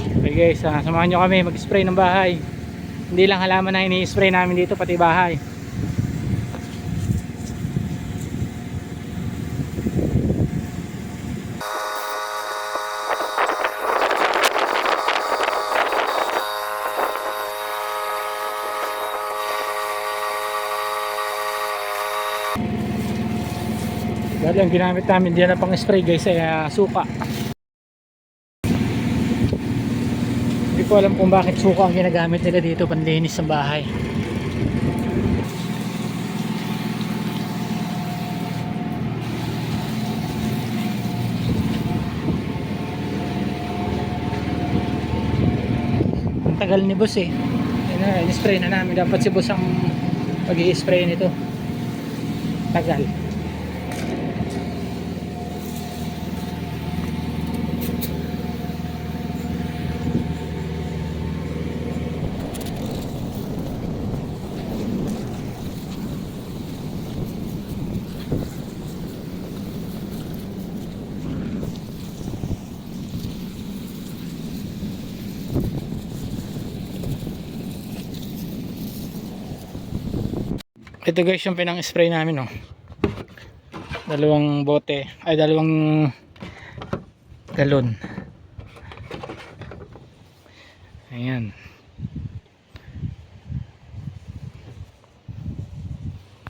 Okay guys, samahan nyo kami mag-spray ng bahay. Hindi lang halaman na ini-spray namin dito, pati bahay. Dahil ang ginamit namin diyan na pang spray guys ay suka. Hindi ko alam kung bakit suka ang ginagamit nila dito panlinis ng bahay. Ang tagal ni boss eh. In-spray na namin. Dapat si boss ang mag-i-spray nito. Tagal. Ito guys yung pinang-spray namin, oh. Dalawang bote, ay dalawang galon. Ayan.